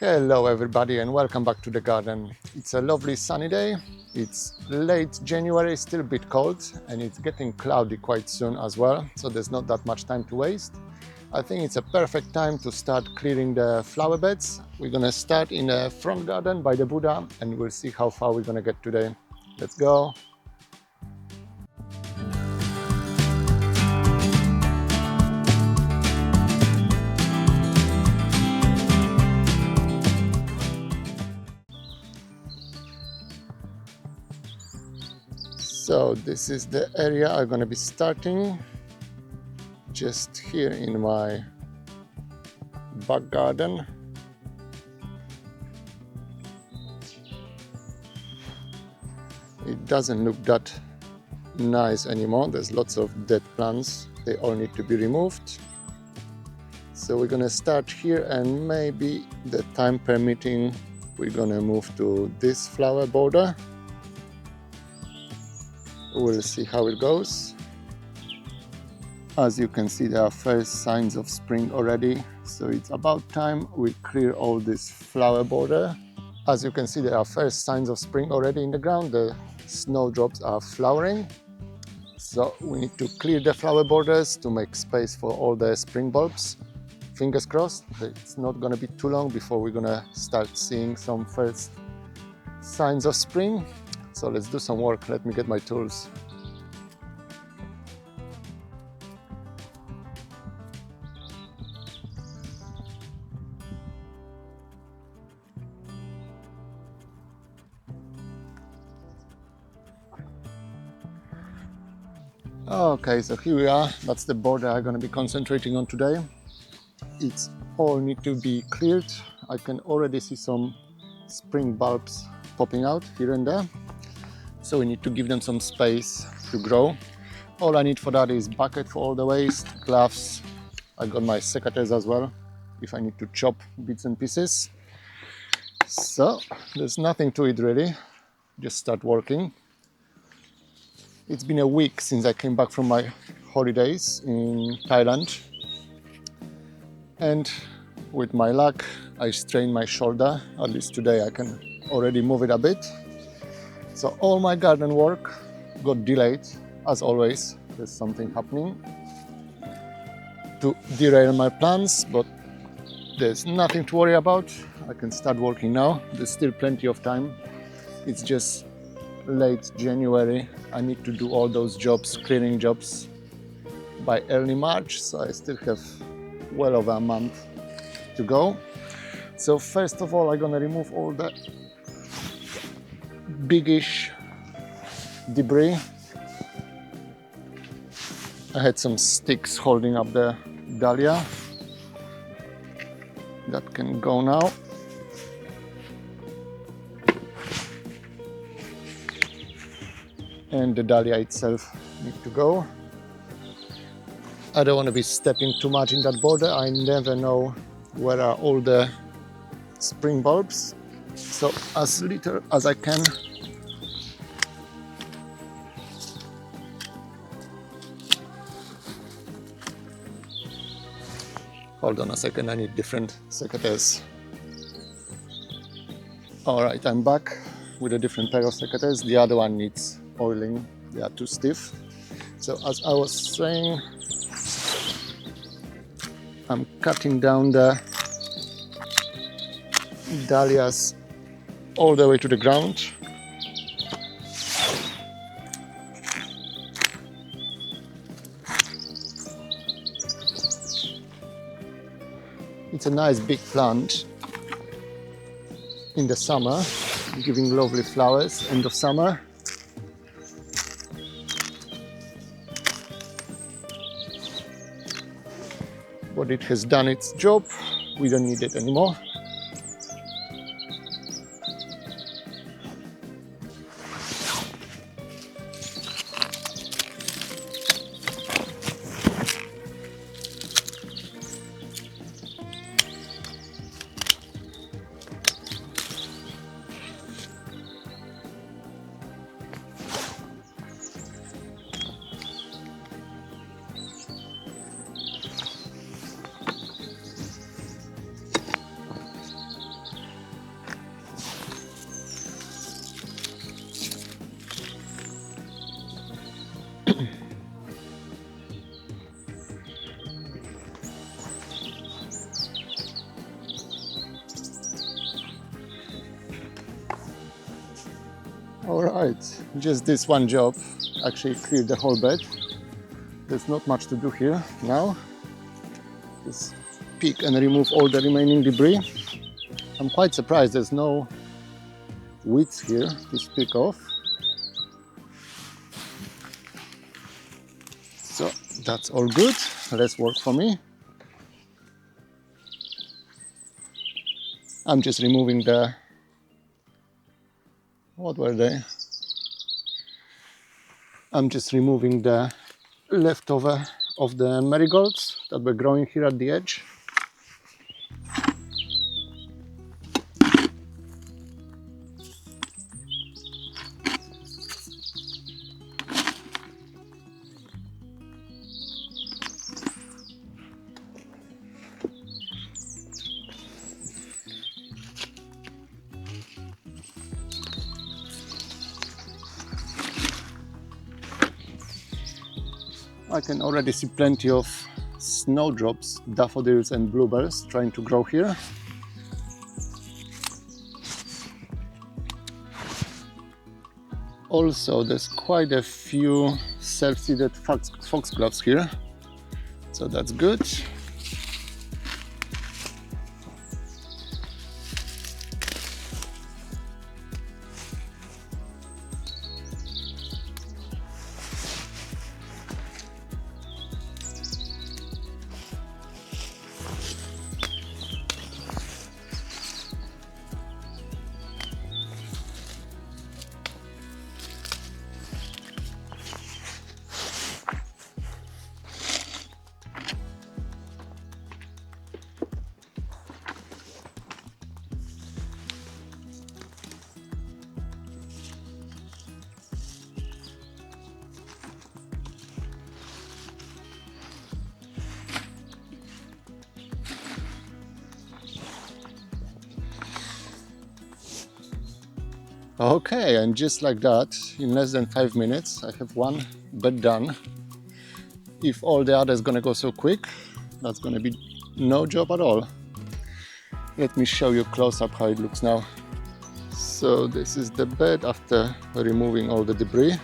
Hello everybody and welcome back to the garden. It's a lovely sunny day. It's late January, still a bit cold, and it's getting cloudy quite soon as well, so there's not that much time to waste. I think it's a perfect time to start clearing the flower beds. We're gonna start in the front garden by the Buddha and we'll see how far we're gonna get today. Let's go. So this is the area I'm gonna be starting, just here in my back garden. It doesn't look that nice anymore. There's lots of dead plants. They all need to be removed. So we're gonna start here, and maybe the time permitting, we're gonna move to this flower border. We'll see how it goes. As you can see, there are first signs of spring already, so it's about time we clear all this flower border. As you can see, there are first signs of spring already in the ground. The snowdrops are flowering, so we need to clear the flower borders to make space for all the spring bulbs. Fingers crossed, it's not gonna be too long before we're gonna start seeing some first signs of spring. So let's do some work. Let me get my tools. Okay, so here we are. That's the border I'm going to be concentrating on today. It's all need to be cleared. I can already see some spring bulbs popping out here and there. So we need to give them some space to grow. All I need for that is bucket for all the waste, gloves. I got my secateurs as well, if I need to chop bits and pieces. So there's nothing to it really, just start working. It's been a week since I came back from my holidays in Thailand. And with my luck, I strained my shoulder. At least today I can already move it a bit. So all my garden work got delayed, as always. There's something happening to derail my plans, but there's nothing to worry about. I can start working now. There's still plenty of time. It's just late January. I need to do all those jobs, clearing jobs, by early March, so I still have well over a month to go. So first of all, I'm gonna remove all the biggish debris. I had some sticks holding up the dahlia. That can go now. And the dahlia itself needs to go. I don't want to be stepping too much in that border. I never know where are all the spring bulbs. So as little as I can. Hold on a second, I need different secateurs. All right, I'm back with a different pair of secateurs. The other one needs oiling, they are too stiff. So as I was saying, I'm cutting down the dahlias all the way to the ground. It's a nice big plant in the summer, giving lovely flowers end of summer. But it has done its job. We don't need it anymore. All right, just this one job actually cleared the whole bed. There's not much to do here now. Just pick and remove all the remaining debris. I'm quite surprised there's no weeds here to speak of. So that's all good. Less work for me. I'm just removing the, what were they? I'm just removing the leftover of the marigolds that were growing here at the edge. I can already see plenty of snowdrops, daffodils and bluebells trying to grow here. Also, there's quite a few self-seeded foxgloves here, so that's good. Okay, and just like that, in less than 5 minutes, I have one bed done. If all the others gonna go so quick, that's gonna be no job at all. Let me show you close up how it looks now. So this is the bed after removing all the debris.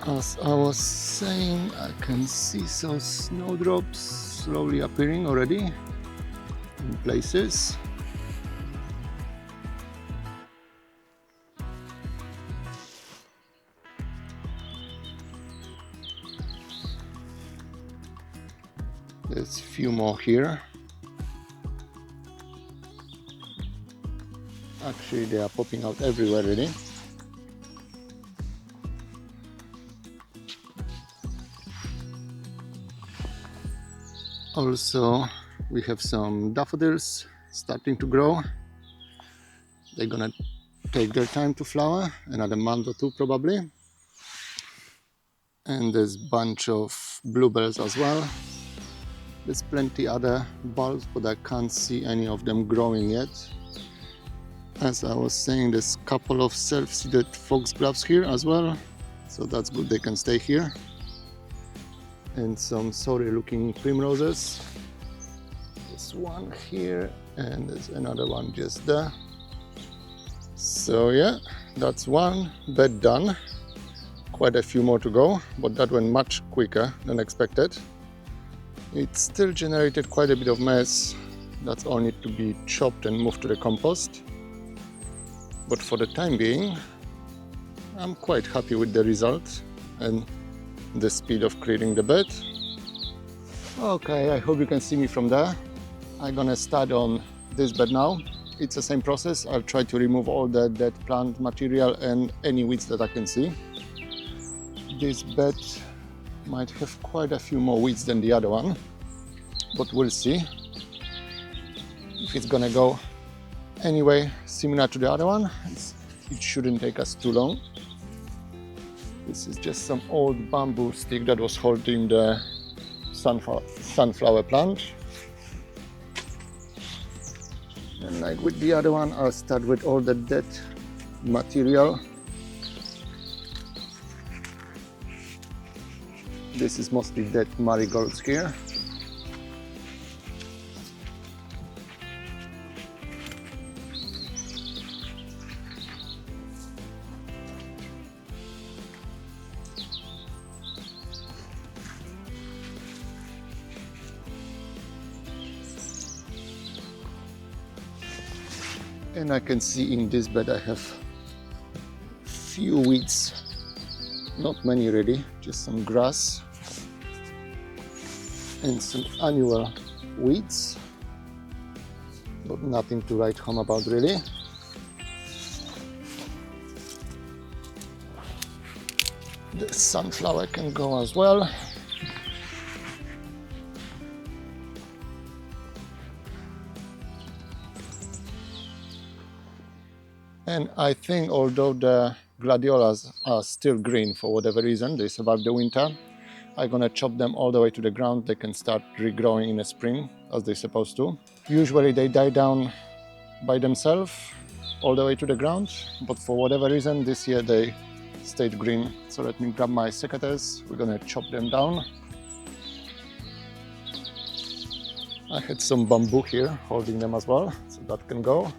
As I was saying, I can see some snowdrops slowly appearing already in places. There's a few more here. Actually, they are popping out everywhere really. Also, we have some daffodils starting to grow. They're gonna take their time to flower, another month or two probably. And there's a bunch of bluebells as well. There's plenty other bulbs, but I can't see any of them growing yet. As I was saying, there's a couple of self-seeded foxgloves here as well, so that's good, they can stay here. And some sorry looking primroses. There's one here and there's another one just there. So yeah, that's one bed done. Quite a few more to go, but that went much quicker than expected. It still generated quite a bit of mess. That's all need to be chopped and moved to the compost. But for the time being, I'm quite happy with the result and the speed of clearing the bed. Okay, I hope you can see me from there. I'm gonna start on this bed now. It's the same process. I'll try to remove all the dead plant material and any weeds that I can see. This bed might have quite a few more weeds than the other one, but we'll see if it's gonna go anyway similar to the other one. It shouldn't take us too long. This is just some old bamboo stick that was holding the sunflower plant. And like with the other one, I'll start with all the dead material. This is mostly dead marigolds here. And I can see in this bed I have few weeds, not many really, just some grass and some annual weeds, but nothing to write home about really. The sunflower can go as well. And I think although the gladiolas are still green for whatever reason, they survived the winter, I'm gonna chop them all the way to the ground. They can start regrowing in the spring as they're supposed to. Usually they die down by themselves all the way to the ground, but for whatever reason this year they stayed green. So let me grab my secateurs. We're gonna chop them down. I had some bamboo here holding them as well, so that can go.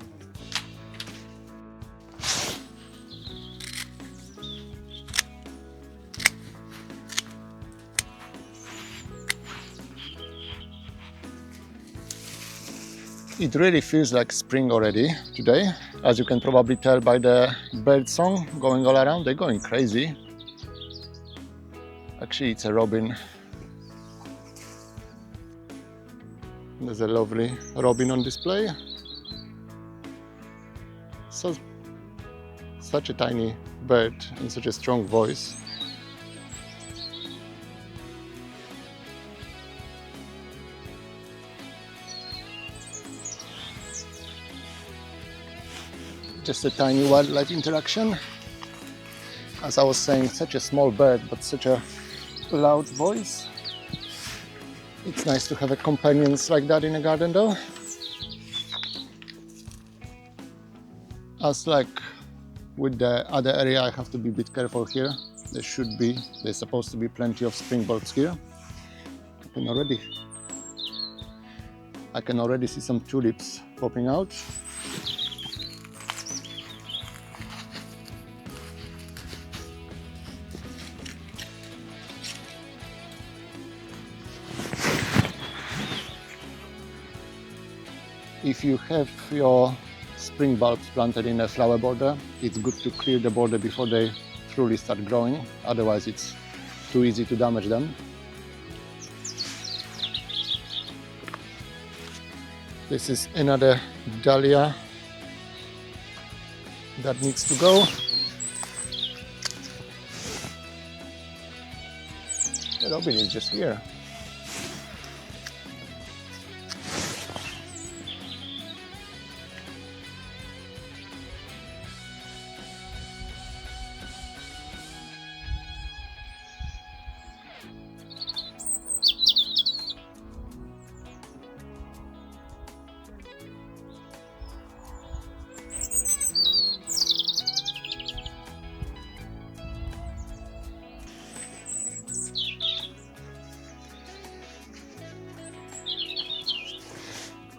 It really feels like spring already today, as you can probably tell by the bird song going all around. They're going crazy. Actually, it's a robin. There's a lovely robin on display. So, such a tiny bird and such a strong voice. Just a tiny wildlife interaction. As I was saying, such a small bird, but such a loud voice. It's nice to have a companions like that in a garden though. As like with the other area, I have to be a bit careful here. There's supposed to be plenty of springboards here. I can already see some tulips popping out. If you have your spring bulbs planted in a flower border, it's good to clear the border before they truly start growing, otherwise it's too easy to damage them. This is another dahlia that needs to go. The robin is just here.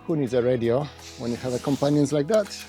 Who needs a radio when you have a companions like that?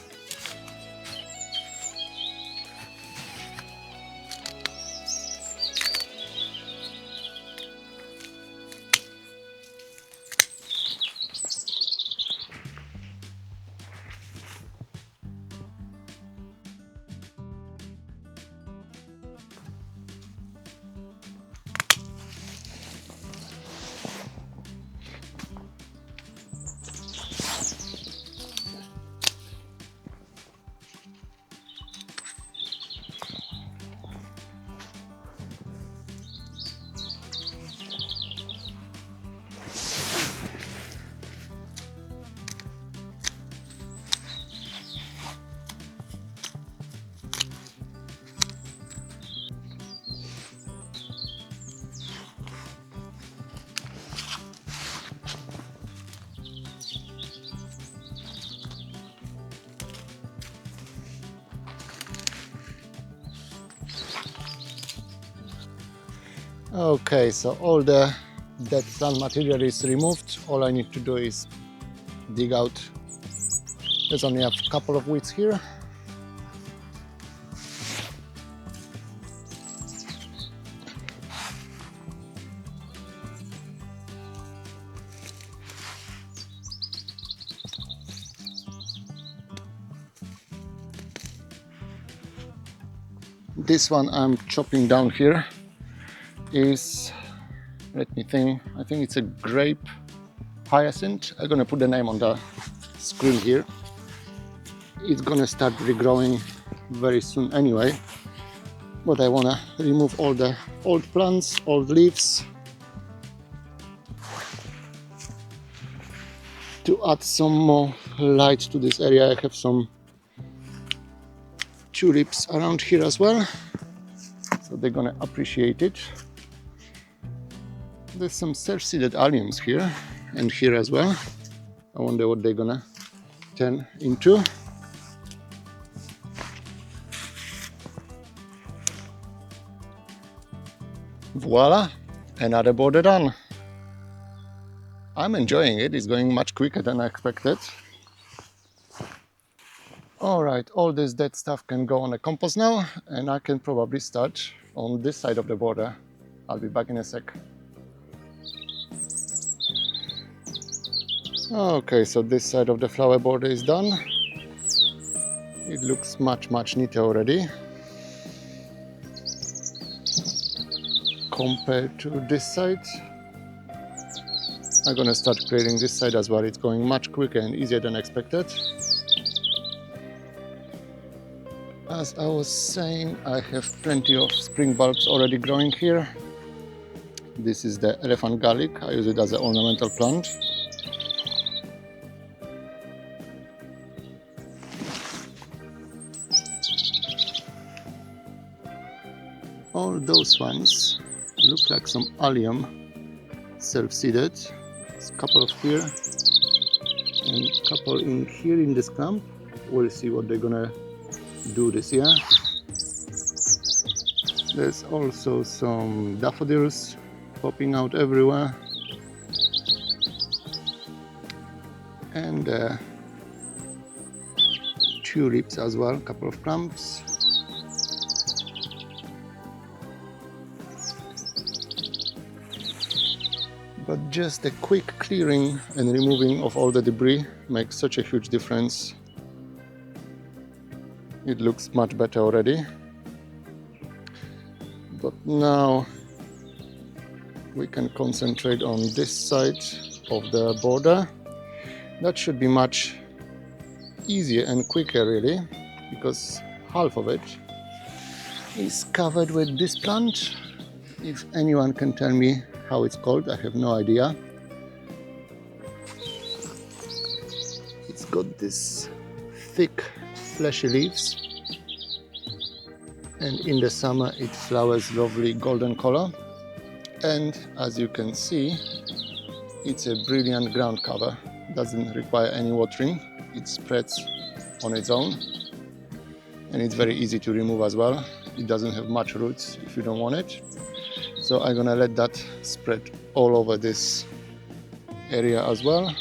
Okay, so all the dead plant material is removed. All I need to do is dig out. There's only a couple of weeds here. This one I'm chopping down here is, let me think, I think it's a grape hyacinth. I'm gonna put the name on the screen here. It's gonna start regrowing very soon anyway, but I wanna remove all the old plants, old leaves, to add some more light to this area. I have some tulips around here as well, so they're gonna appreciate it. There's some self-seeded alliums here and here as well. I wonder what they're gonna turn into. Voila, another border done. I'm enjoying it. It's going much quicker than I expected. All right, all this dead stuff can go on the compost now, and I can probably start on this side of the border. I'll be back in a sec. Okay, so this side of the flower border is done. It looks much neater already compared to this side. I'm gonna start clearing this side as well. It's going much quicker and easier than expected. As I was saying, I have plenty of spring bulbs already growing here. This is the elephant garlic. I use it as an ornamental plant. All those ones look like some allium, self-seeded. There's a couple of here and a couple in here in this clump. We'll see what they're gonna do this year. There's also some daffodils popping out everywhere, and tulips as well, a couple of clumps. But just a quick clearing and removing of all the debris makes such a huge difference. It looks much better already. But now we can concentrate on this side of the border. That should be much easier and quicker really, because half of it is covered with this plant. If anyone can tell me how it's called, I have no idea. It's got this thick fleshy leaves, and in the summer it flowers lovely golden color, and as you can see, it's a brilliant ground cover. Doesn't require any watering. It spreads on its own, and it's very easy to remove as well. It doesn't have much roots if you don't want it. So I'm gonna let that spread all over this area as well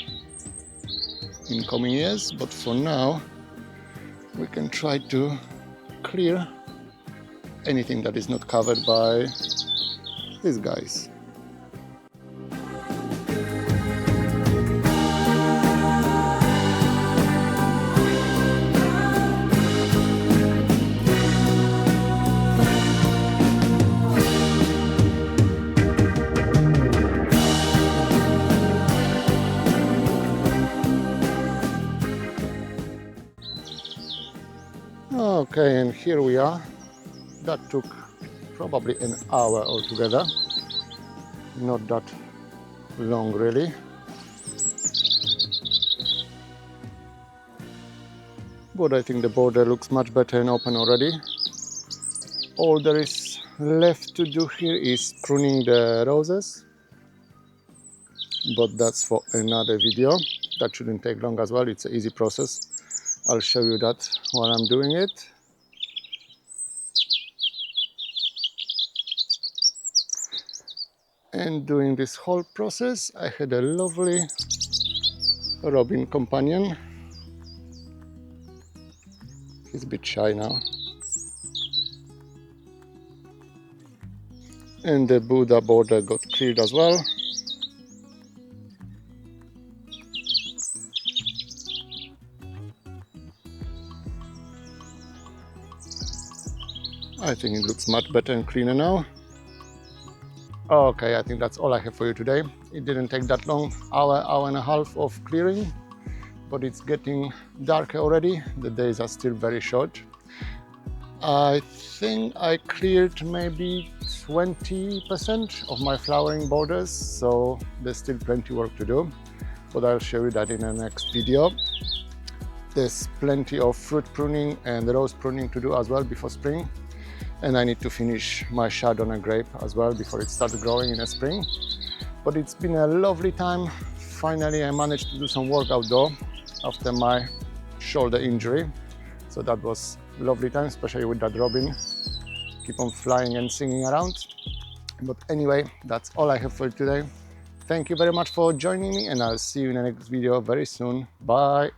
in coming years, but for now we can try to clear anything that is not covered by these guys. Okay, and here we are. That took probably an hour altogether. Not that long really. But I think the border looks much better and open already. All there is left to do here is pruning the roses. But that's for another video. That shouldn't take long as well. It's an easy process. I'll show you that while I'm doing it. And doing this whole process, I had a lovely robin companion. He's a bit shy now. And the Buddha border got cleared as well. I think it looks much better and cleaner now. Okay, I think that's all I have for you today. It didn't take that long, hour and a half of clearing, but it's getting darker already. The days are still very short. I think I cleared maybe 20% of my flowering borders, so there's still plenty work to do, but I'll show you that in the next video. There's plenty of fruit pruning and rose pruning to do as well before spring. And I need to finish my Chardonnay grape as well before it starts growing in the spring. But it's been a lovely time. Finally, I managed to do some work outdoor after my shoulder injury. So that was a lovely time, especially with that robin. Keep on flying and singing around. But anyway, that's all I have for you today. Thank you very much for joining me, and I'll see you in the next video very soon. Bye.